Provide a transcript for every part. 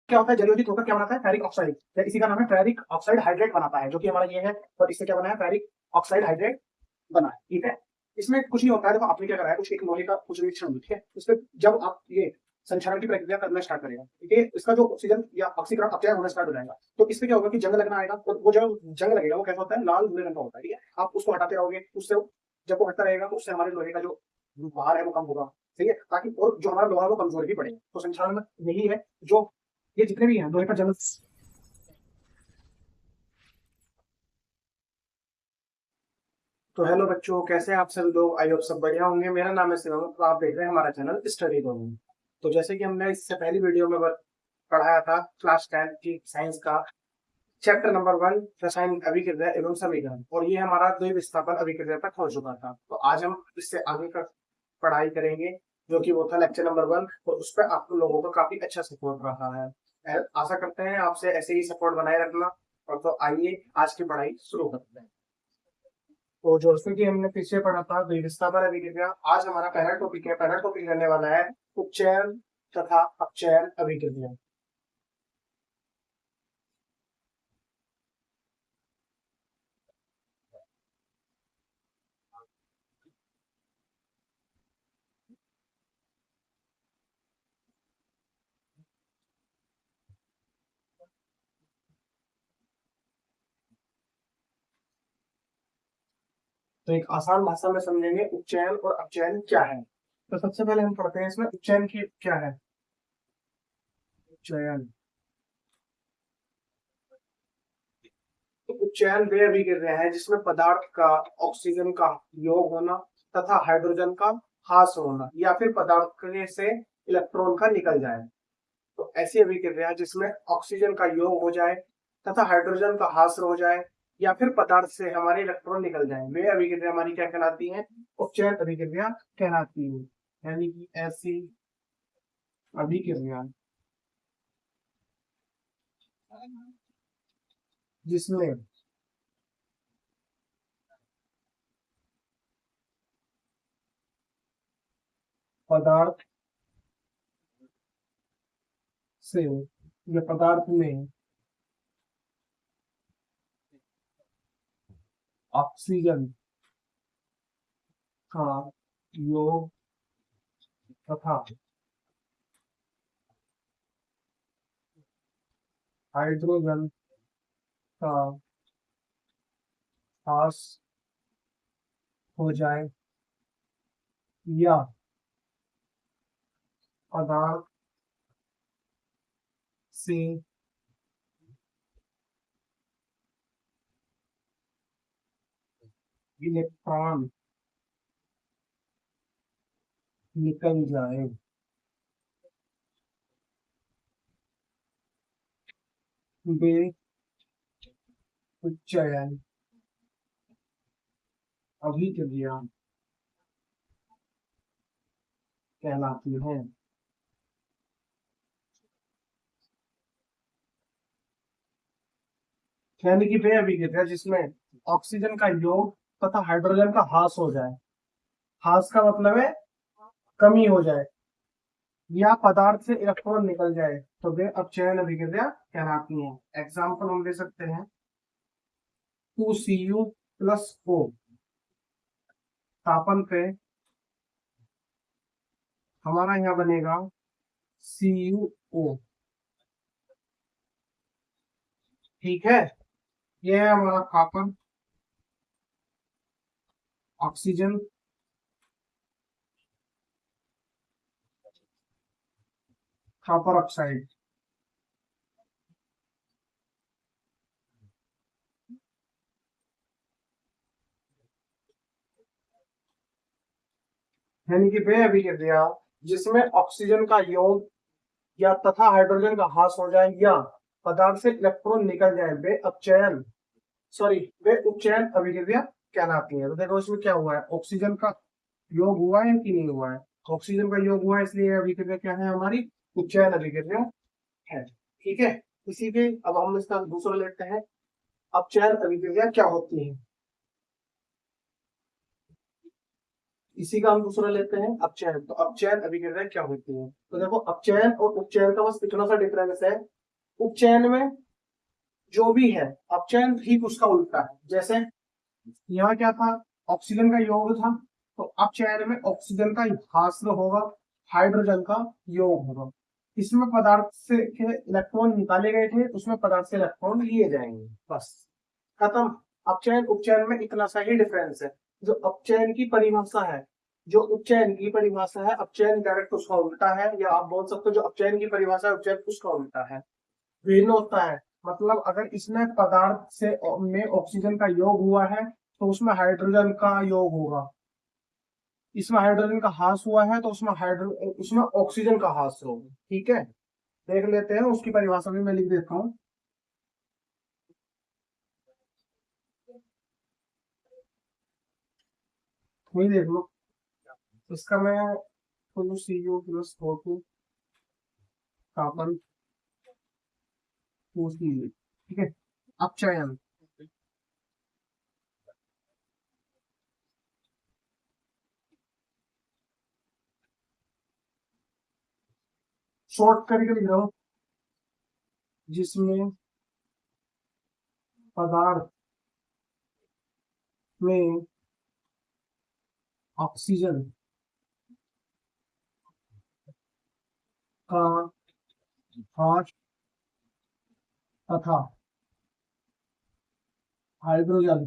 क्या होता है, जलीय यौगिक होकर क्या बनाता है, फेरिक ऑक्साइड, या इसी का नाम है फेरिक ऑक्साइड हाइड्रेट बनाता है, जो कि हमारा ये है। और इससे क्या बना है, फेरिक ऑक्साइड हाइड्रेट बना है। ठीक है, इसमें कुछ नहीं होता है। देखो आपने क्या करा है, कुछ एक लोहे का कुछ निरीक्षण, ठीक है, उस पर जब आप ये संक्षारण की प्रक्रिया करना स्टार्ट करेगा, ठीक है, इसका जो ऑक्सीजन या ऑक्सीकरण अपचयन होना स्टार्ट हो जाएगा, तो इसमें क्या होगा कि जंग लगना आएगा। और वो जो जंग लगेगा वो कैसा होता है, लाल भूरे रंग का होता है। ठीक है, आप उसको हटाते रहोगे, उससे जब वो हटता रहेगा तो उससे हमारे लोहे का जो भार है वो कम होगा। ठीक है, ताकि और जो हमारा लोहा है वो कमजोर भी पड़ेगा। तो संक्षारण यही है, जो ये जितने भी हैं लोहे का जंग। तो हेलो बच्चों, कैसे हैं आप सभी लोग? आई होप सब बढ़िया होंगे। मेरा नाम है शिवम, तो आप देख रहे हैं हमारा चैनल स्टडी जोन। तो जैसे कि हमने इससे पहली वीडियो में पढ़ाया था क्लास 10 की साइंस का चैप्टर नंबर 1 रसायन अभिक्रिया एवं समीकरण, और ये हमारा द्वि विस्थापन अभिक्रिया तक हो चुका था। तो आज हम इससे आगे का पढ़ाई करेंगे, जो कि वो था लेक्चर नंबर 1, और उस पर आप लोगों को काफी अच्छा सपोर्ट रहा है। आशा करते हैं आपसे ऐसे ही सपोर्ट बनाए रखना। और तो आइए आज की पढ़ाई शुरू करते हैं। तो जैसे कि हमने पीछे पढ़ा था विस्थापन अभिक्रिया, आज हमारा पहला टॉपिक है। पहला टॉपिक रहने वाला है उपचयन तथा अपचयन अभिक्रिया। तो एक आसान भाषा में समझेंगे उपचयन और अपचयन क्या है। तो सबसे पहले हम पढ़ते हैं इसमें उपचयन की क्या है। उपचयन, तो उपचयन वे अभिक्रिया है जिसमें पदार्थ का ऑक्सीजन का योग होना तथा हाइड्रोजन का ह्रास होना, या फिर पदार्थ से इलेक्ट्रॉन का निकल जाए। तो ऐसी अभिक्रिया जिसमें ऑक्सीजन का योग हो जाए तथा हाइड्रोजन का ह्रास हो जाए, या फिर पदार्थ से हमारे इलेक्ट्रॉन निकल जाए, वे अभिक्रिया हमारी क्या कहलाती है, उपचयन अभिक्रिया कहलाती है। यानी कि ऐसी अभिक्रिया जिसमें पदार्थ से या पदार्थ में ऑक्सीजन का योग तथा हाइड्रोजन का ह्रास हो जाए, या पदार्थ से इलेक्ट्रॉन निकल जाए, वे उपचयन अभिक्रिया कहलाती है। यानी कि वे अभिक्रिया जिसमें ऑक्सीजन का योग तथा हाइड्रोजन का ह्रास हो जाए। ह्रास का मतलब है कमी हो जाए, या पदार्थ से इलेक्ट्रॉन निकल जाए, तो वे अपचयन अभिक्रिया कहलाती हैं। एग्जाम्पल हम दे सकते हैं 2Cu+O तापन पे हमारा यहाँ बनेगा CuO। ठीक है, यह है हमारा तापन, ऑक्सीजन, कॉपर ऑक्साइड। यानी कि वे अभिक्रिया जिसमें ऑक्सीजन का योग या तथा हाइड्रोजन का ह्रास हो जाए, या पदार्थ से इलेक्ट्रॉन निकल जाए, वे अपचयन सॉरी वे उपचयन अभिक्रिया कहलाती है। तो देखो इसमें क्या हुआ है, ऑक्सीजन का योग हुआ है कि नहीं हुआ है। ऑक्सीजन का योग हुआ है, इसलिए अभिक्रिया क्या है हमारी, उपचयन अभिक्रिया है। ठीक है, इसी पे अब हम इसका दूसरा लेते हैं, अपचयन अभिक्रिया क्या होती है। इसी का हम दूसरा लेते हैं अपचयन। तो अपचयन अभिक्रिया क्या होती है, तो देखो अपचयन और उपचयन का बस इतना सा डिफरेंस है उपचयन में जो भी है अपचयन ठीक उसका उल्टा है। जैसे यहाँ क्या था, ऑक्सीजन का योग था, तो अपचयन में ऑक्सीजन का हास्र होगा, हाइड्रोजन का योग होगा। इसमें पदार्थ से के इलेक्ट्रॉन निकाले गए थे, उसमें पदार्थ से इलेक्ट्रॉन लिए जाएंगे, बस खत्म। अपचयन उपचयन में इतना सा ही डिफरेंस है। जो अपचयन की परिभाषा है, जो उपचयन की परिभाषा है, अपचयन डायरेक्ट उसका उल्टा है, या आप बोल सकते हो जो अपचयन की परिभाषा है उपचयन उसका उल्टा है, भिन्न होता है। मतलब अगर इसमें पदार्थ से में ऑक्सीजन का योग हुआ है तो उसमें हाइड्रोजन का योग होगा, इसमें हाइड्रोजन का ह्रास हुआ है तो उसमें ऑक्सीजन का ह्रास होगा। ठीक है, देख लेते हैं, उसकी परिभाषा भी मैं लिख देता हूँ। वही देख लो, इसका मैं CU प्लस O2 कार्बन 2 ठीक है। अपचयन शॉर्ट करके लिख रहा हूँ, जिसमें पदार्थ में ऑक्सीजन का ह्रास तथा हाइड्रोजन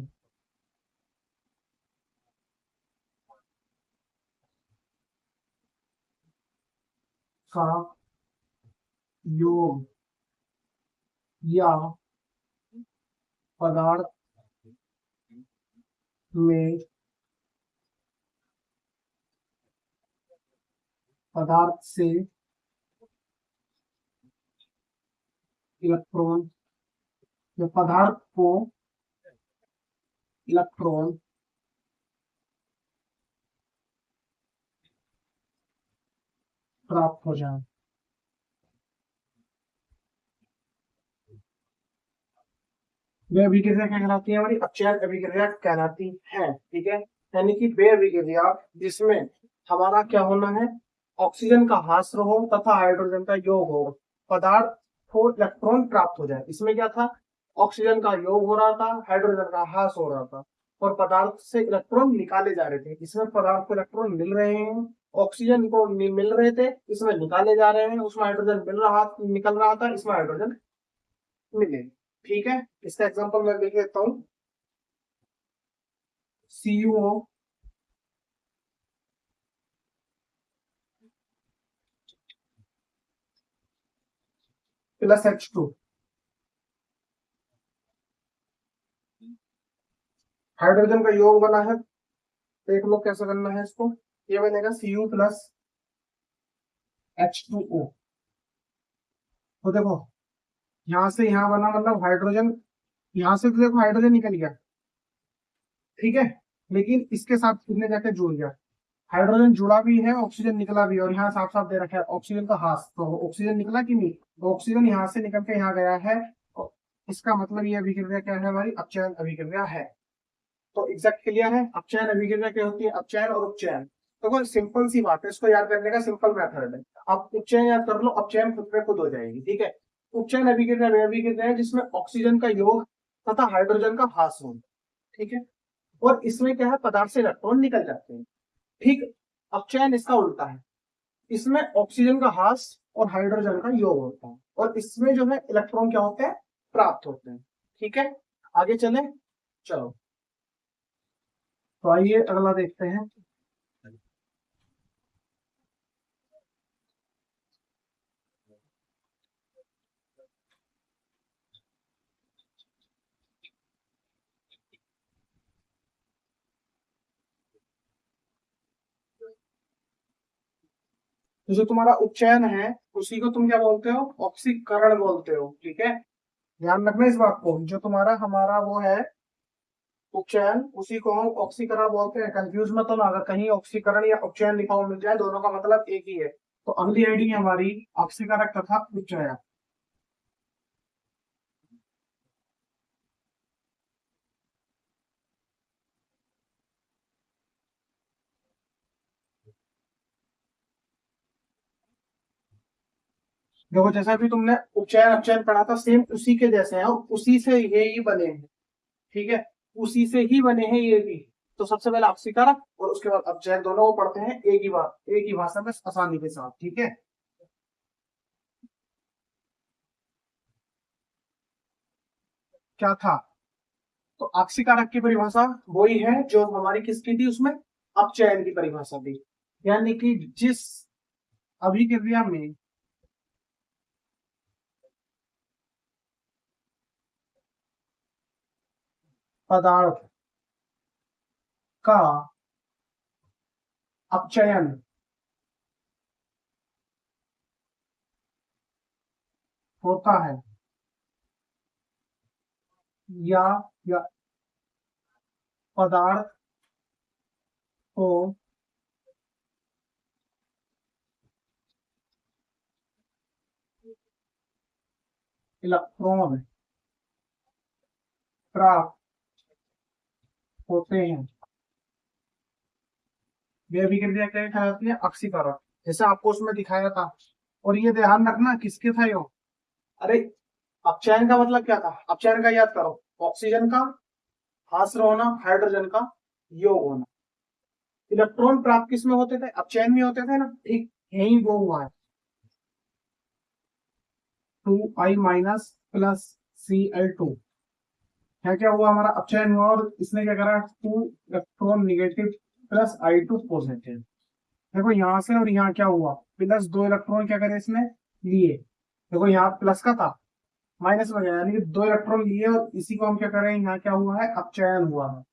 का योग या पदार्थ में पदार्थ से इलेक्ट्रॉन या पदार्थ को इलेक्ट्रॉन प्राप्त हो जाए। वे अभिक्रिया क्या कहलाती है, हमारी अपचयन अभिक्रिया कहलाती है। ठीक है, यानी कि वे अभिक्रिया जिसमें हमारा क्या होना है, ऑक्सीजन का ह्रास हो तथा हाइड्रोजन का योग हो, पदार्थ को इलेक्ट्रॉन प्राप्त हो जाए। इसमें क्या था, ऑक्सीजन का योग हो रहा था, हाइड्रोजन का ह्रास हो रहा था, और पदार्थ से इलेक्ट्रॉन निकाले जा रहे थे। इसमें पदार्थ को इलेक्ट्रॉन मिल रहे हैं, ऑक्सीजन को मिल रहे थे, इसमें निकाले जा रहे हैं, उसमें हाइड्रोजन निकल रहा था, इसमें हाइड्रोजन मिले। ठीक है, इसका एग्जांपल मैं लिख देता हूँ, CuO प्लस H2, हाइड्रोजन का योग बना है, देख लो कैसे करना है इसको। ये बनेगा Cu प्लस H2O। तो देखो, यहां से यहां बना, मतलब हाइड्रोजन, यहां से तो देखो हाइड्रोजन निकल गया, ठीक है, लेकिन इसके साथ कितने जाके जुड़ गया, हाइड्रोजन जुड़ा भी है, ऑक्सीजन निकला भी है, और यहाँ साफ साफ दे रखा है ऑक्सीजन का ह्रास, तो ऑक्सीजन निकला कि नहीं, तो ऑक्सीजन यहाँ से निकल के यहाँ गया है, और इसका मतलब ये अभिक्रिया क्या है, हमारी अपचयन अभिक्रिया है। तो एग्जैक्ट क्लियर है, अपचयन अभिक्रिया क्या होती है, अपचयन और उपचयन। तो कोई सिंपल सी बात है, इसको याद करने का सिंपल मेथड है। आप उपचयन याद कर लो, अपचयन खुद पे खुद हो जाएगी। ठीक है, उपचयन अभिक्रिया वह अभिक्रिया है जिसमें ऑक्सीजन का योग तथा हाइड्रोजन का ह्रास हो। ठीक है, और इसमें क्या है, पदार्थ से इलेक्ट्रॉन निकल जाते हैं। ठीक, अपचयन इसका उल्टा है, इसमें ऑक्सीजन का ह्रास और हाइड्रोजन का योग होता है, और इसमें जो है इलेक्ट्रॉन क्या होते हैं, प्राप्त होते हैं। ठीक है, आगे चले, चलो, तो आइए अगला देखते हैं। तो जो तुम्हारा उपचयन है उसी को तुम क्या बोलते हो, ऑक्सीकरण बोलते हो। ठीक है, ध्यान रखना इस बात को, जो तुम्हारा हमारा वो है उपचयन, उसी को हम ऑक्सीकरण बोलते हैं। कंफ्यूज मत होना, अगर कहीं ऑक्सीकरण या उपचयन लिखा हुआ मिल जाए, दोनों का मतलब एक ही है। तो अगली आईडी है हमारी ऑक्सीकारक तथा उपचयन। देखो जैसा भी तुमने उपचयन अपचयन पढ़ा था सेम उसी के जैसे हैं और उसी से ये ही बने हैं, ठीक है, उसी से ही बने हैं ये भी। तो सबसे पहले आपसीकारक और उसके बाद अपचयन, दोनों को पढ़ते हैं एक ही बार, एक ही भाषा में आसानी के साथ, ठीक है। क्या था, तो आपसीकारक की परिभाषा वही है जो हमारी किसकी थी, उसमें अपचयन की परिभाषा थी, यानी कि जिस अभिक्रिया में पदार्थ का अपचयन होता है या या पदार्थ को इलेक्ट्रॉन प्राप्त होते हैं, वे अभिक्रिया क्या कहलाती है, ऑक्सीकारक, जैसे आपको उसमें दिखाया था। और ये ध्यान रखना किसके था यो, अरे अपचयन का मतलब क्या था, अपचयन का याद करो, ऑक्सीजन का हास्र होना, हाइड्रोजन का योग होना। इलेक्ट्रॉन प्राप्त किस में होते थे, अपचयन में होते थे ना, ठीक यही वो हुआ है, 2I- + क्या क्या हुआ, हमारा अपचयन हुआ और इसने क्या करा, 2 इलेक्ट्रॉन नेगेटिव +I2 पॉजिटिव। देखो यहाँ से और यहाँ क्या हुआ, +2 इलेक्ट्रॉन क्या करे इसने लिए, देखो यहाँ प्लस का था माइनस में गया, यानी कि 2 इलेक्ट्रॉन लिए और इसी को हम क्या करें, यहाँ क्या हुआ है, अपचयन हुआ है।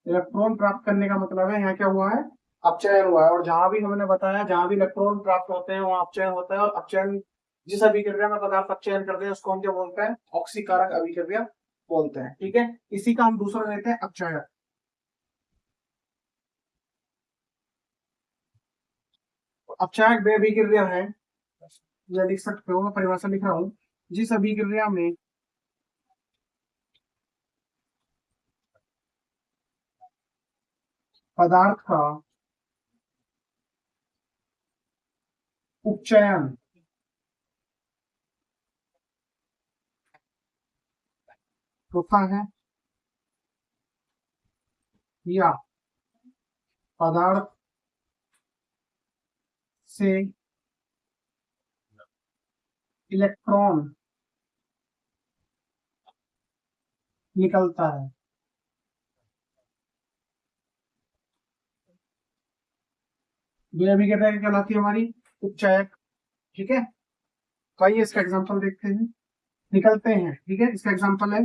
इलेक्ट्रॉन प्राप्त करने का मतलब है यहाँ क्या हुआ है, अपचयन हुआ है। और जहां भी हमने बताया जहां भी इलेक्ट्रॉन प्राप्त होते हैं वहां अपचयन होता है, और अपचयन जिस अभिक्रिया में पदार्थ अपचयन करते हैं उसको हम क्या बोलते हैं, ऑक्सीकारक अभिक्रिया बोलते हैं, ठीक है। इसी का हम दूसरा लेते हैं अपचयन। अपचयक वे अभिक्रिया है, या लिख सकते हो, मैं परिभाषा लिख रहा हूं, जिस अभिक्रिया में पदार्थ का उपचयन होता है या पदार्थ से इलेक्ट्रॉन निकलता है, वे अभिक्रिया क्या कहलाती है, हमारी उपचयक, ठीक है। तो आइए इसका एग्जांपल देखते हैं, निकलते हैं, ठीक है। इसका एग्जांपल है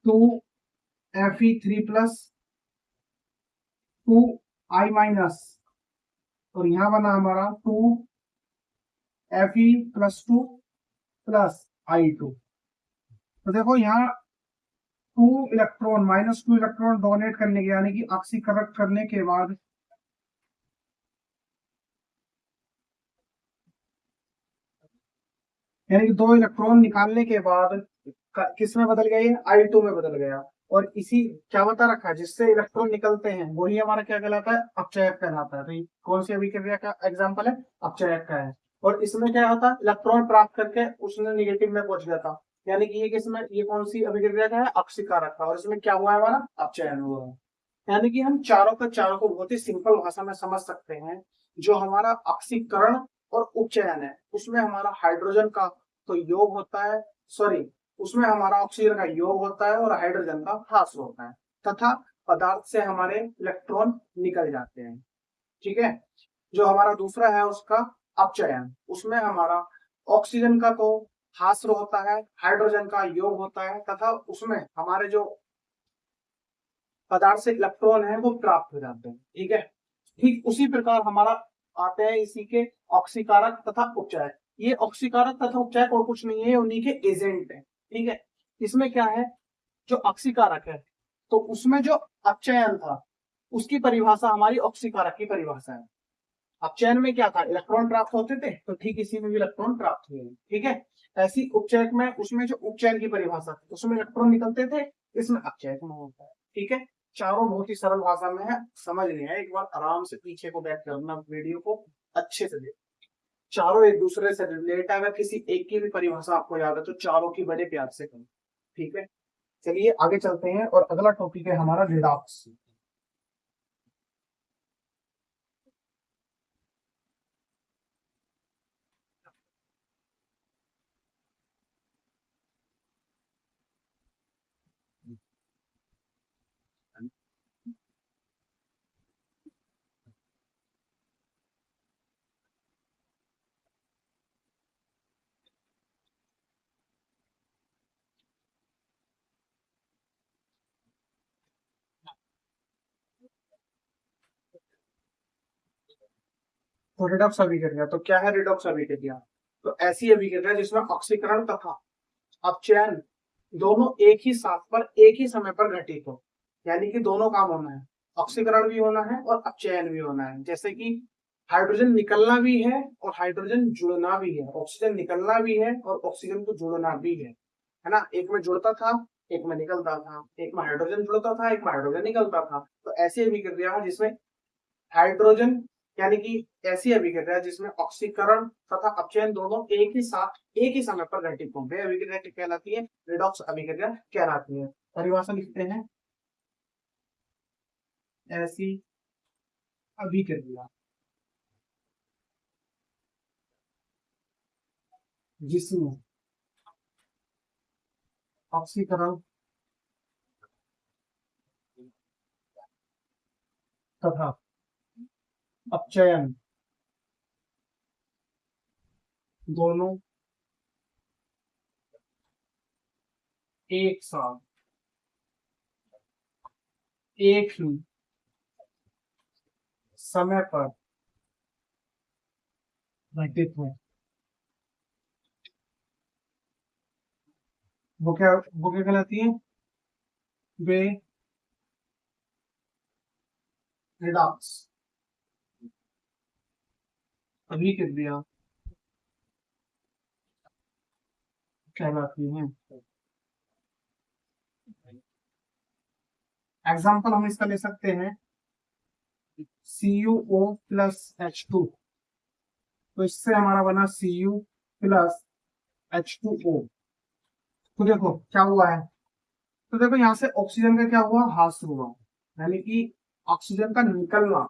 2Fe3 + 2I- और यहाँ बना हमारा 2Fe+2 + I2। तो देखो यहाँ 2 इलेक्ट्रॉन डोनेट करने के, यानी कि ऑक्सीकरण करने के बाद यानी कि 2 इलेक्ट्रॉन निकालने के बाद किस में बदल गया, ये I2 में बदल गया। और इसी क्या बता रखा है, जिससे इलेक्ट्रॉन निकलते हैं वही हमारा क्या कहलाता है, अपचयक कहलाता है। तो ये कौन सी अभिक्रिया का एग्जाम्पल है, अपचयक का है। और इसमें क्या होता है, इलेक्ट्रॉन प्राप्त करके उसने निगेटिव में पहुंच गया था, यानी कि ये किसमें, ये कौन सी अभिक्रिया का है, ऑक्सीकारक का, और इसमें क्या हुआ है, हमारा अपचयन हुआ है। यानी कि हम चारों का चारों को बहुत ही सिंपल भाषा में समझ सकते हैं। जो हमारा ऑक्सीकरण और उपचयन है उसमें हमारा हाइड्रोजन का तो योग होता है, सॉरी, उसमें हमारा ऑक्सीजन का योग होता है और हाइड्रोजन का ह्रास होता है, तथा पदार्थ से हमारे इलेक्ट्रॉन निकल जाते हैं, ठीक है। जो हमारा दूसरा है उसका अपचयन, उसमें हमारा ऑक्सीजन का तो ह्रास होता है, हाइड्रोजन का योग होता है, तथा उसमें हमारे जो पदार्थ से इलेक्ट्रॉन है वो प्राप्त हो जाते हैं, ठीक है। ठीक उसी प्रकार हमारा आते हैं इसी के ऑक्सीकारक तथा उपचायक। ये ऑक्सीकारक तथा उपचायक और कुछ नहीं है, उन्हीं के एजेंट है, ठीक है। इसमें क्या है, जो ऑक्सीकारक है तो उसमें जो अपचयन था उसकी परिभाषा हमारी ऑक्सीकारक की परिभाषा है। अपचयन में क्या था, इलेक्ट्रॉन प्राप्त होते थे, तो ठीक इसी में भी इलेक्ट्रॉन प्राप्त हुए, ठीक है। ऐसी उपचयक में, उसमें जो उपचयन की परिभाषा थी उसमें इलेक्ट्रॉन निकलते थे, इसमें अपचयक में होता है, ठीक है। चारों बहुत ही सरल भाषा में है, समझ नहीं है, एक बार आराम से पीछे को बैठ करना वीडियो को अच्छे से देखो। चारों एक दूसरे से रिलेट है। अगर किसी एक की भी परिभाषा आपको याद है तो चारों की बड़े प्यार से करो। ठीक है, चलिए आगे चलते हैं और अगला टॉपिक है हमारा रिडॉक्स। तो रिडॉक्स अभिक्रिया, तो क्या है रिडॉक्स अभिक्रिया? तो ऐसी अभिक्रिया जिसमें ऑक्सीकरण तथा अपचयन दोनों एक ही साथ पर एक ही समय पर घटित हो, यानी कि दोनों काम होना है, ऑक्सीकरण भी होना है और अपचयन भी होना है। जैसे कि हाइड्रोजन निकलना भी है और हाइड्रोजन जुड़ना भी है, ऑक्सीजन निकलना भी है और ऑक्सीजन को जुड़ना भी है ना। एक में जुड़ता था, एक में निकलता था, एक में हाइड्रोजन जुड़ता था, एक में हाइड्रोजन निकलता था। तो ऐसी अभिक्रिया है जिसमें हाइड्रोजन, यानी कि ऐसी अभिक्रिया जिसमें ऑक्सीकरण तथा अपचयन दोनों एक ही साथ एक ही समय पर घटित हों, वे अभिक्रिया कहलाती है, रिडॉक्स अभिक्रिया कहलाती है। परिभाषा लिखते हैं, ऐसी अभिक्रिया जिसमें ऑक्सीकरण तथा अपचयन दोनों एक साथ एक ही समय पर घटित हो, वो क्या कहलाती है? वे रिडॉक्स अभिक्रिया कहलाती हैं। एग्जाम्पल हम इसका ले सकते हैं, CuO प्लस H2। तो इससे हमारा बना Cu प्लस H2O। तो देखो क्या हुआ है, तो देखो यहाँ से ऑक्सीजन का क्या हुआ, ह्रास हुआ, यानी कि ऑक्सीजन का निकलना,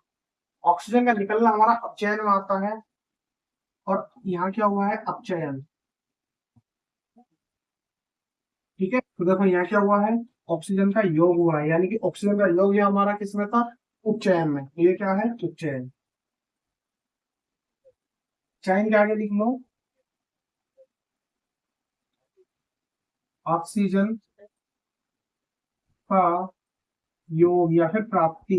ऑक्सीजन का निकलना हमारा अपचयन में आता है, और यहाँ क्या हुआ है, अपचयन। ठीक है, तो देखो यहाँ क्या हुआ है, ऑक्सीजन का योग हुआ है, यानी कि ऑक्सीजन का योग ये हमारा किसमें था, उपचयन में। ये क्या है, उपचयन। चयन के आगे लिख लो, ऑक्सीजन का योग या फिर प्राप्ति,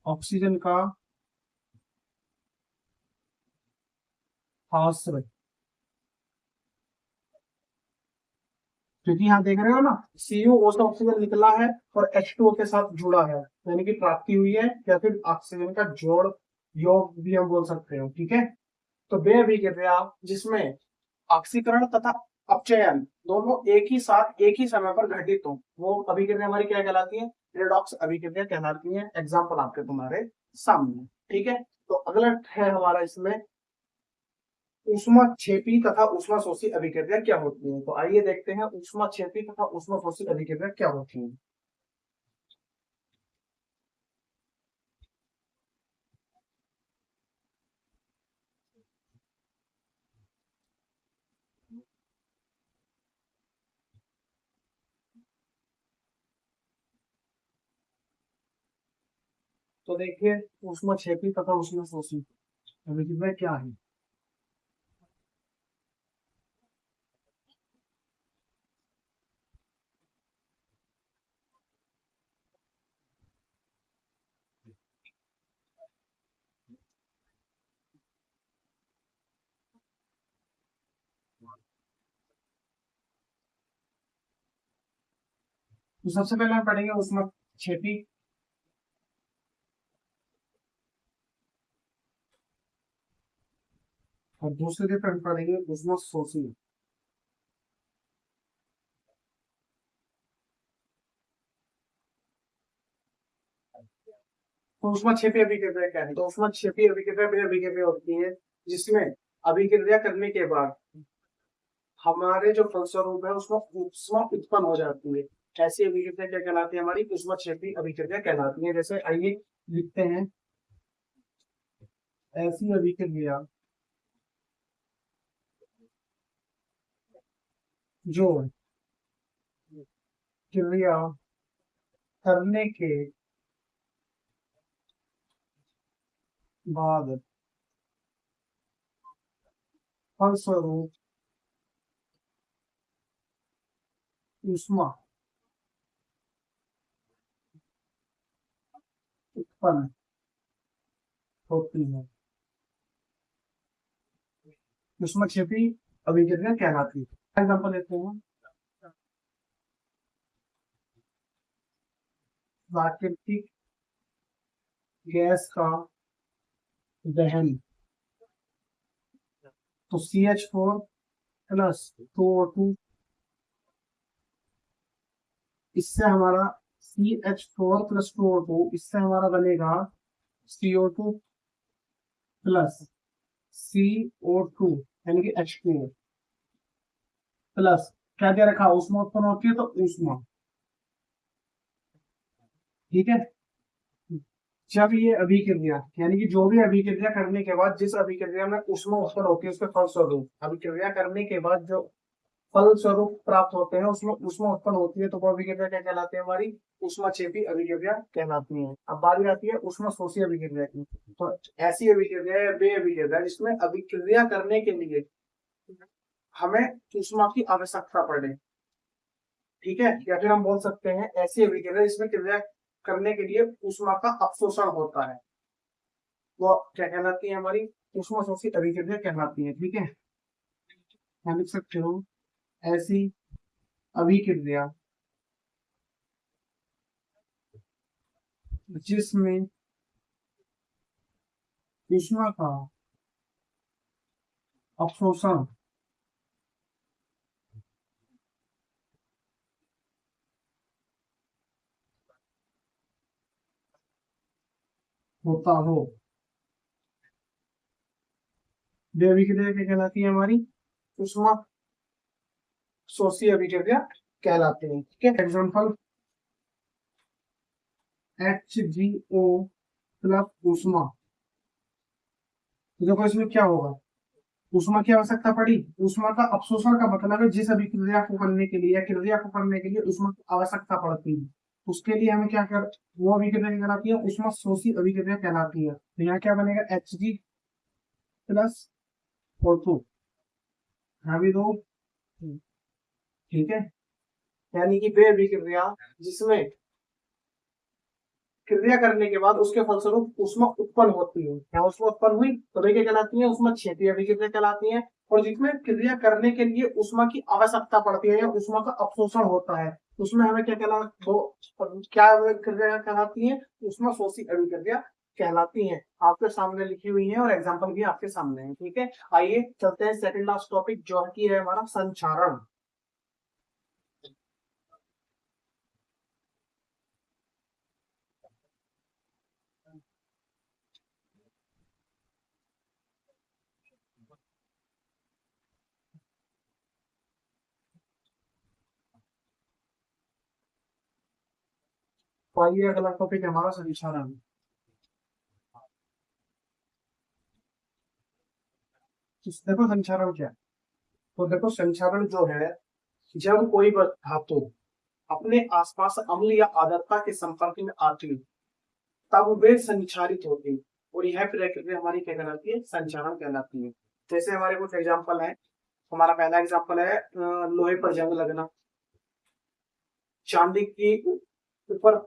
ऑक्सीजन का आश्रय। क्योंकि यहाँ देख रहे हो ना, CuO से ऑक्सीजन निकला है और H2O के साथ जुड़ा है, यानी कि प्राप्ति हुई है, या फिर ऑक्सीजन का जोड़, योग भी हम बोल सकते हो। ठीक है, तो वे अभिक्रिया जिसमें ऑक्सीकरण तथा अपचयन दोनों एक ही साथ एक ही समय पर घटित हो, वो अभिक्रिया हमारी क्या कहलाती है, रिडॉक्स अभिक्रिया कहलाती है। एग्जाम्पल आपके तुम्हारे सामने। ठीक है, तो अगला है हमारा इसमें ऊष्माक्षेपी तथा ऊष्माशोषी अभिक्रिया क्या होती है। तो आइए देखते हैं ऊष्माक्षेपी तथा ऊष्माशोषी अभिक्रिया क्या होती है। तो देखिए, ऊष्माक्षेपी तथा ऊष्माशोषी अभिक्रिया क्या है। तो सबसे पहले हम पढ़ेंगे ऊष्माक्षेपी, और दूसरे पे हम पढ़ेंगे ऊष्माशोषी। तो उसमें छिपी अभिक्रिया क्या है? तो उसमें छिपी अभिक्रिया वे अभिक्रिया होती है जिसमें अभिक्रिया करने के बाद हमारे जो फलस्वरूप है उसमें ऊष्मा उत्पन्न हो जाती है। ऐसी अभिक्रिया क्या कहलाती है? हमारी ऊष्मा छिपी अभिक्रिया कहलाती है। जैसे आइए लिखते हैं, ऐसी अभिक्रिया जो क्रिया करने के बाद फलस्वरूप ऊष्मा उत्पन्न होती है, ऊष्मा छिपी अभिक्रिया कहलाती है। एग्जाम्पल लेते हैं, प्राकृतिक गैस का दहन, तो CH4 प्लस 2O2, इससे हमारा CH4 प्लस 2O2, इससे हमारा बनेगा CO2 प्लस CO2 यानी कि H2O प्लस क्या दे रखा? ऊष्मा उत्पन्न होती है, तो ऊष्मा। ठीक है, जब ये अभिक्रिया यानी कि जो भी अभिक्रिया करने के बाद जिस अभिक्रिया में ऊष्मा उत्पन्न होती है उसके फलस्वरूप अभिक्रिया करने के बाद जो फल स्वरूप प्राप्त होते हैं उसमें ऊष्मा उत्पन्न होती है, तो वो अभिक्रिया क्या कहलाती है? हमारी ऊष्मा छेपी अभिक्रिया कहलाती है। अब बारी आती है ऊष्मा शोषी अभिक्रिया की। तो ऐसी अभिक्रिया है वे अभिक्रिया जिसमें अभिक्रिया करने के लिए हमें ऊष्मा की आवश्यकता पड़े। ठीक है, या फिर हम बोल सकते हैं ऐसी अभिक्रिया जिसमें क्रिया करने के लिए ऊष्मा का अवशोषण होता है, वो क्या कहलाती है? हमारी ऊष्मा शोषी अभिक्रिया कहलाती है। ठीक है, हम लिख सकते हो ऐसी अभिक्रिया जिसमें ऊष्मा का अवशोषण होता हो, वे अभिक्रिया क्या कहलाती है? हमारी ऊष्मा शोषी अभिक्रिया कहलाती है। ठीक है, एग्जाम्पल HgO प्लस ऊष्मा, तो देखो इसमें क्या होगा? ऊष्मा की आवश्यकता पड़ी। ऊष्मा का अवशोषण का मतलब है जिस अभिक्रिया को करने के लिए या क्रिया को करने के लिए ऊष्मा की आवश्यकता पड़ती है, उसके लिए हमें क्या कर, वो अभिक्रिया कहलाती है ऊष्मा शोषी अभिक्रिया कहलाती है। तो यहाँ क्या बनेगा? Hg प्लस O2, यहाँ भी दो। ठीक है, यानी कि वे अभिक्रिया जिसमें क्रिया करने के बाद उसके फलस्वरूप ऊष्मा उत्पन्न होती है, क्या ऊष्मा उत्पन्न हुई तो वे क्या कहलाती है? ऊष्मा क्षैतिज अभिक्रिया कहलाती है। और जिसमें क्रिया करने के लिए ऊष्मा की आवश्यकता पड़ती है या ऊष्मा का अवशोषण होता है, उसमें हमें क्या कहला, वो क्या क्रिया कहलाती है? ऊष्मा शोषी अभिक्रिया कहलाती है। आपके सामने लिखी हुई है और एग्जाम्पल भी आपके सामने है। ठीक है, आइए चलते हैं सेकंड लास्ट टॉपिक जो की है हमारा संचारण। तो आइए अगला टॉपिक हमारा संचारण। देखो संचारण क्या है? तो देखो संचारण जो है, जब कोई धातु अपने आसपास अम्ल या आर्द्रता के संपर्क में आती तब वे संचारित होती, और यह प्रक्रिया हमारी क्या कहलाती है? संचारण कहलाती है। जैसे हमारे कुछ एग्जाम्पल है। हमारा पहला एग्जाम्पल है लोहे पर जंग लगना, चांदी की ऊपर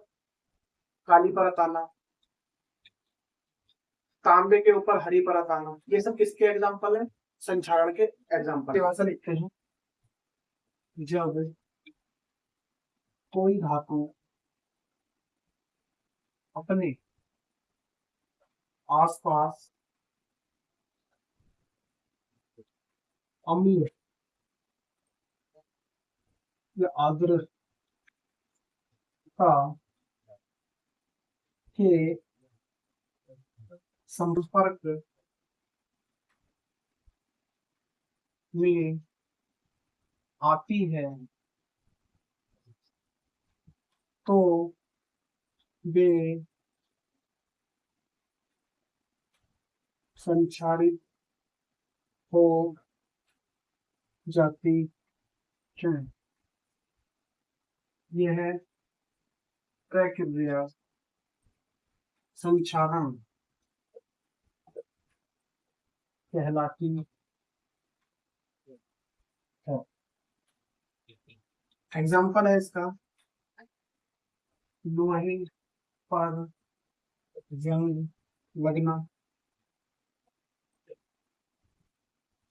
काली परत आना, तांबे के ऊपर हरी परत आना, ये सब किसके एग्जाम्पल है? संचारण के एग्जाम्पल। भाषा लिखते हैं, जब कोई धातु अपने आसपास अम्ल या आर्द्रता के संपर्क में आती है तो वे संचारित हो जाती है। यह प्रक्रिया संचारण कहलाती है। एग्जाम्पल है इसका, लोहे पर जंग लगना,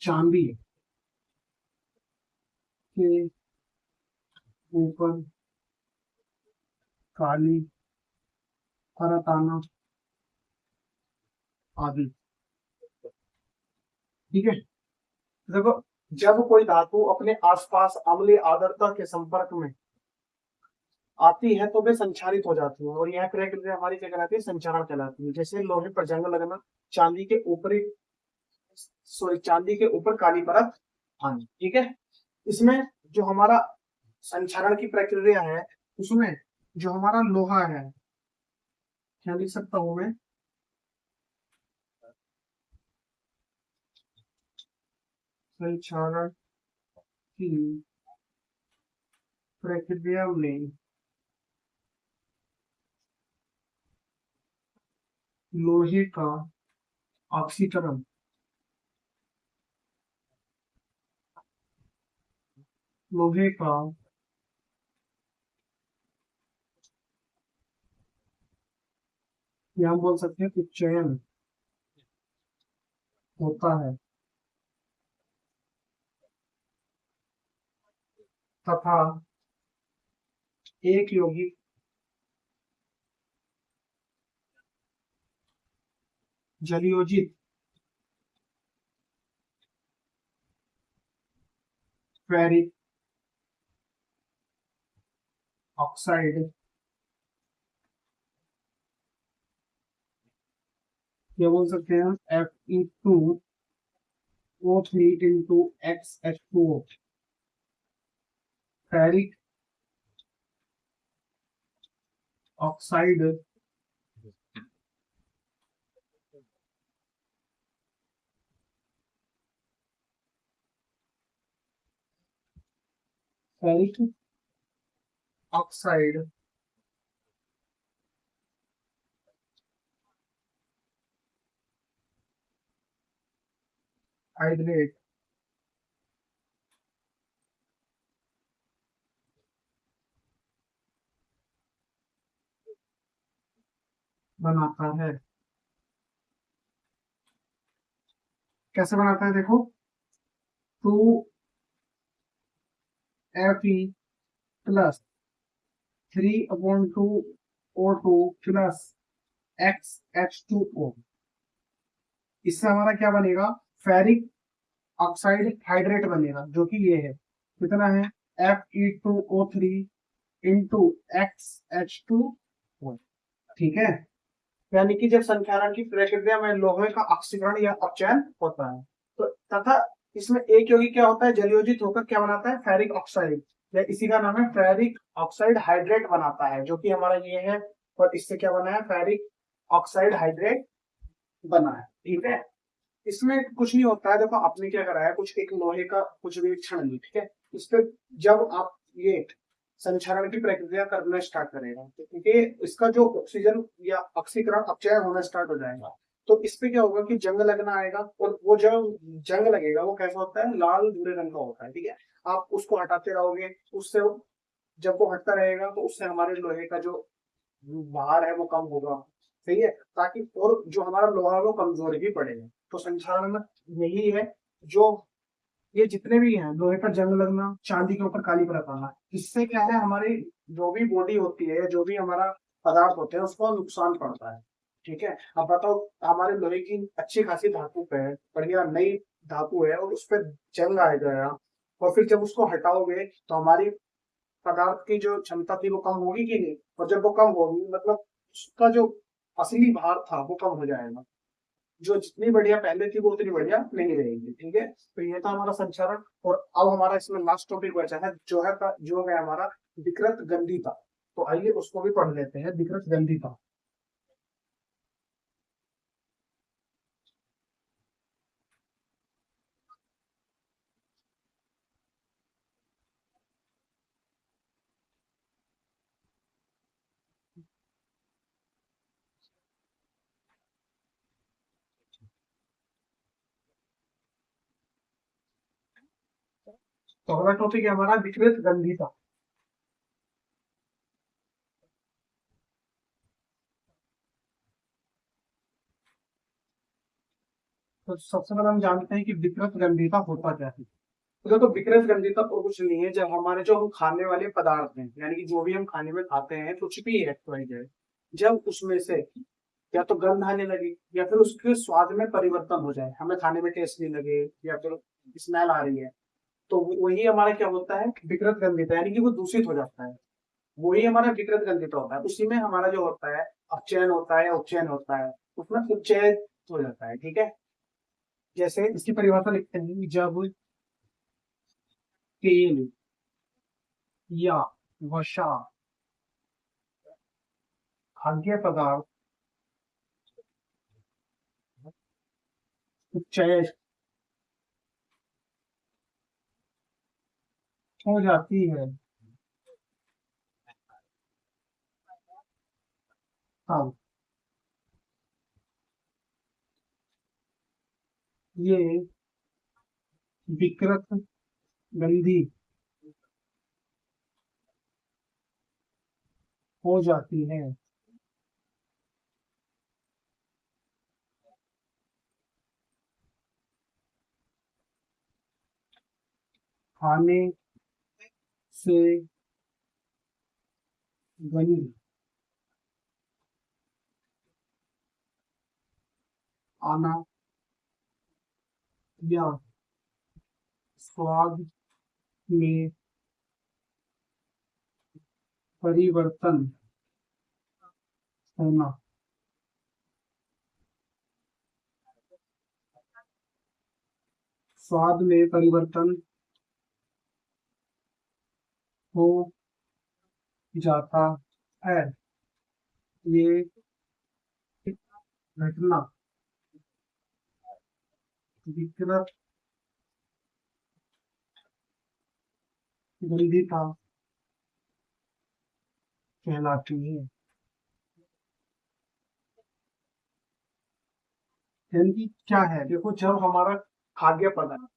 चांदी के ऊपर काली परत आना आदि। ठीक है, देखो जब कोई धातु अपने आसपास अम्लीय आर्द्रता के संपर्क में आती है तो वे संचारित हो जाती है, और यह प्रक्रिया हमारी क्या कहलाती है, संचारण कहलाती है। जैसे लोहे पर जंग लगना, चांदी के ऊपरी चांदी के ऊपर काली परत आनी। ठीक है, इसमें जो हमारा संचारण की प्रक्रिया है उसमें जो हमारा लोहा है, क्या लिख सकता हूं मैं, संचारण की प्रक्रिया में लोहे का ऑक्सीकरण लोहे का या हम बोल सकते हैं उच्चयन होता है तथा एक यौगिक जलयोजित फेरिक ऑक्साइड ये बोल सकते हैं Fe2O3 into XH2O, ferric oxide ferric oxide hydrate बनाता है। कैसे बनाता है देखो, 2Fe plus 3/2O2 plus XH2O, इससे हमारा क्या बनेगा, फेरिक ऑक्साइड हाइड्रेट बनेगा, जो कि ये है, कितना है, Fe2O3 इंटू XH2O। ठीक है, यानी कि जब संचारण की प्रक्रिया में लोहे का ऑक्सीकरण या अपचयन होता है तो तथा इसमें एक यौगिक क्या होता है, जलयोजित होकर क्या बनाता है, फेरिक ऑक्साइड, या इसी का नाम है फेरिक ऑक्साइड हाइड्रेट बनाता है, जो कि हमारा ये है, और इससे क्या बना है, फेरिक ऑक्साइड हाइड्रेट बना है। ठीक है, इसमें कुछ नहीं होता है, देखो आपने क्या करा है, कुछ एक लोहे का कुछ भी क्षण ली, ठीक है, इस पे जब आप ये संचारण की प्रक्रिया करना स्टार्ट करेगा क्योंकि इसका जो ऑक्सीजन या ऑक्सीकरण अपचयन होना स्टार्ट हो जाएगा, तो इस पे क्या होगा कि जंग लगना आएगा, और वो जो जंग लगेगा वो कैसा होता है, लाल भूरे रंग का होता है। ठीक है, आप उसको हटाते रहोगे, उससे जब वो हटता रहेगा तो उससे हमारे लोहे का जो भार है वो कम होगा। सही है, ताकि और जो हमारा लोहा है वो कमजोर भी पड़ेगा। तो संचारण में यही है, जो ये जितने भी हैं, लोहे पर जंग लगना, चांदी के ऊपर काली परत आना, इससे क्या है, हमारी जो भी बॉडी होती है, जो भी हमारा पदार्थ होते हैं उसको नुकसान पड़ता है। ठीक है, अब बताओ, हमारे लोहे की अच्छी खासी धातु पे है, बढ़िया नई धातु है, और उस पर जंग आ गया, और फिर जब उसको हटाओगे तो हमारी पदार्थ की जो क्षमता थी वो कम होगी कि नहीं, और जब वो कम होगी मतलब उसका जो असली भार था वो कम हो जाएगा। जो जितनी बढ़िया पहले थी वो उतनी बढ़िया नहीं रहेगी। ठीक है, तो ये था हमारा संचरण। और अब हमारा इसमें लास्ट टॉपिक बचा है जो है हमारा विकृत गंधिता। तो आइए उसको भी पढ़ लेते हैं, विकृत गंधिता। तो अगला टॉपिक है हमारा विकृत गंधिता। तो सबसे पहले हम जानते हैं कि विकृत गंधिता होता क्या है। तो देखो, विकृत गंधिता तो कुछ नहीं है, जब हमारे जो हम खाने वाले पदार्थ हैं, यानी कि जो भी हम खाने में खाते हैं कुछ भी है तो है, जब उसमें से या तो गंध आने लगे या फिर उसके स्वाद में परिवर्तन हो जाए, हमें खाने में टेस्ट नहीं लगे या फिर स्मेल आ रही है, तो वही हमारा क्या होता है, विकृत गंधिता, यानी कि वो दूषित हो जाता है। वही हमारा विकृत गंधिता होता है। उसी में हमारा जो होता है अपचयन होता है, उपचयन होता है, उसमें उपचयन हो जाता है। ठीक है, जैसे इसकी परिभाषा लिखते हैं, जब तेल या वसा, खाद्य पदार्थ उपचय हो जाती है, हाँ, ये विकृत गंधी हो जाती है। खाने से गंध आना या स्वाद में परिवर्तन होना, स्वाद में परिवर्तन हो जाता है, ये घटना विकृत गंधिता कहलाती है। यानी कि क्या है, देखो, जब हमारा खाद्य पदार्थ,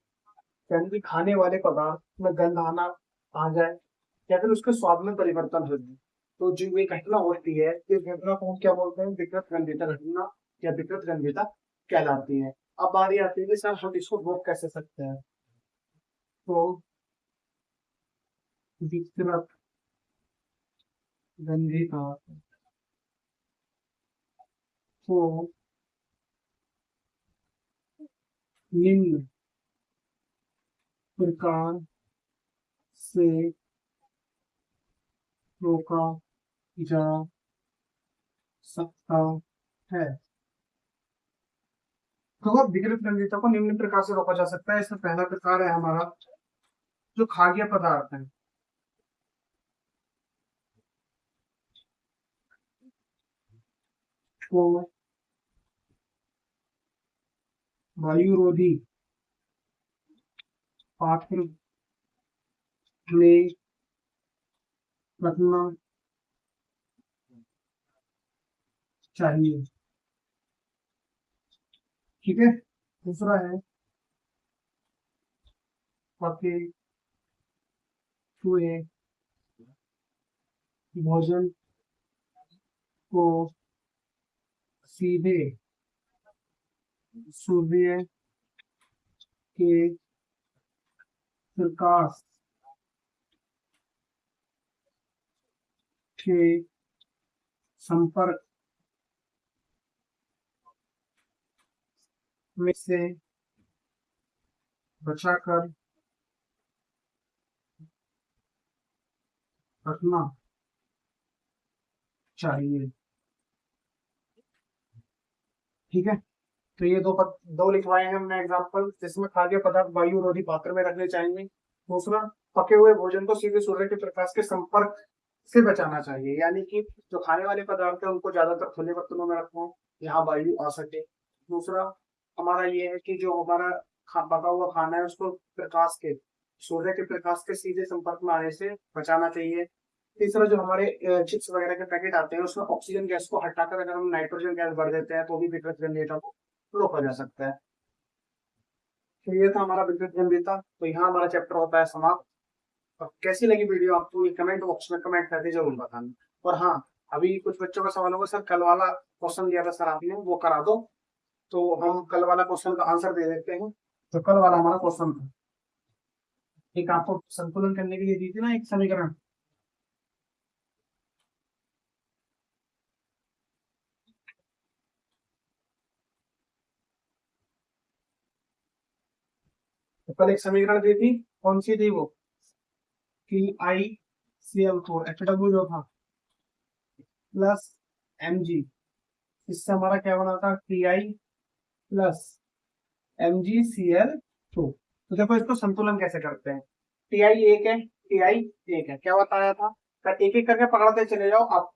यानी कि खाने वाले पदार्थ में गंध आना आ जाए या फिर उसके स्वाद में परिवर्तन हो जाए, तो जो ये घटना होती है, इस घटना को हम क्या बोलते हैं, विकृत गंधिता घटना या विकृत गंधिता कहलाती है। अब बारी आती है कि सर हम इसको रोक कैसे सकते हैं। तो विकृत गंधिता को निम्न प्रकार से रोका जा सकता है। तो अब विकृत गंधिता को निम्न प्रकार से रोका जा सकता है। इसमें पहला प्रकार है हमारा जो खाद्य पदार्थ है, को वायुरोधी पात्र में रखना चाहिए। ठीक है, दूसरा है पके हुए भोजन को सीधे सूर्य के प्रकाश के संपर्क में से बचाकर रखना चाहिए। ठीक है। तो ये दो लिखवाए हैं हमने एग्जाम्पल, जिसमें खाद्य पदार्थ वायु रोधी पात्र में रखने चाहिए। दूसरा, पके हुए भोजन को सीधे सूर्य के प्रकाश के संपर्क से बचाना चाहिए, यानी कि जो खाने वाले पदार्थ है उनको ज्यादातर खुले बर्तनों में रखो, यहाँ वायु आ सके। दूसरा हमारा ये है कि जो हमारा पका हुआ खाना है उसको सूर्य के प्रकाश के सीधे संपर्क में आने से बचाना चाहिए। तीसरा, जो हमारे चिप्स वगैरह के पैकेट आते हैं उसमें ऑक्सीजन गैस को हटाकर अगर हम नाइट्रोजन गैस भर देते हैं तो भी विद्युत जनरेटर को रोका जा सकता है। तो ये था हमारा विद्युत जनरेटर। तो यहाँ हमारा चैप्टर होता है समाप्त। और कैसी लगी वीडियो आपको ये कमेंट बॉक्स में कमेंट करके जरूर बताना। और हाँ, अभी कुछ बच्चों का सवाल होगा, सर कल वाला क्वेश्चन दिया था सर आपने, वो करा दो। तो हम कल वाला क्वेश्चन का आंसर दे देते हैं। तो कल वाला हमारा क्वेश्चन था, एक आपको संतुलन करने के लिए दी थी ना एक समीकरण। तो कल एक समीकरण दी थी, कौन सी थी वो? KiCl4 H2 जो था प्लस Mg, इससे हमारा क्या बना था? Ti plus MgCl2। तो देखो इसको संतुलन कैसे करते हैं। Ti एक है, क्या बताया था? एक एक करके पकड़ते चले जाओ आप,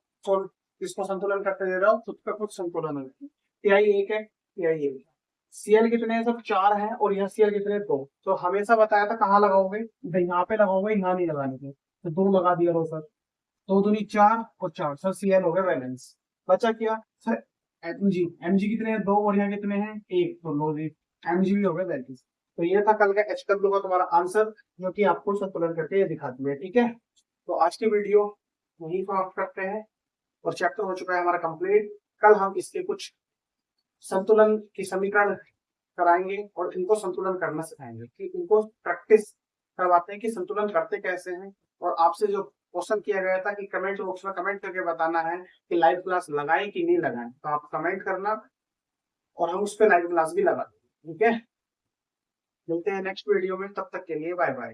इसको संतुलन करते चले जाओ, खुद का खुद संतुलन है। Ti एक है, Ti एक है। Cl कितने हैं? सब 4 हैं, और यहाँ Cl कितने? 2। तो हमेशा बताया था कहाँ लगाओगे, यहाँ पे लगाओगे, यहाँ नहीं लगाने के। तो 2 लगा दिया रो सर, 2 दूनी 4 और 4 सर, Cl हो गया बैलेंस। बचा क्या सर? Mg कितने हैं? 2, और यहाँ कितने हैं? 1। तो लो जी, Mg भी हो गया बैलेंस। तो ये था कल का HW का तुम्हारा आंसर, जो कि आपको संतुलन करके ये दिखाती है। ठीक है, तो आज की वीडियो यही समाप्त करते हैं, और चैप्टर हो चुका है हमारा कंप्लीट। कल हम इसके कुछ संतुलन की समीकरण कराएंगे और इनको संतुलन करना सिखाएंगे, कि इनको प्रैक्टिस करवाते हैं कि संतुलन करते कैसे हैं। और आपसे जो क्वेश्चन किया गया था कि कमेंट बॉक्स में कमेंट करके बताना है कि लाइव क्लास लगाएं कि नहीं लगाएं, तो आप कमेंट करना और हम उस पर लाइव क्लास भी लगा देंगे। ठीक है, मिलते हैं नेक्स्ट वीडियो में, तब तक के लिए बाय बाय।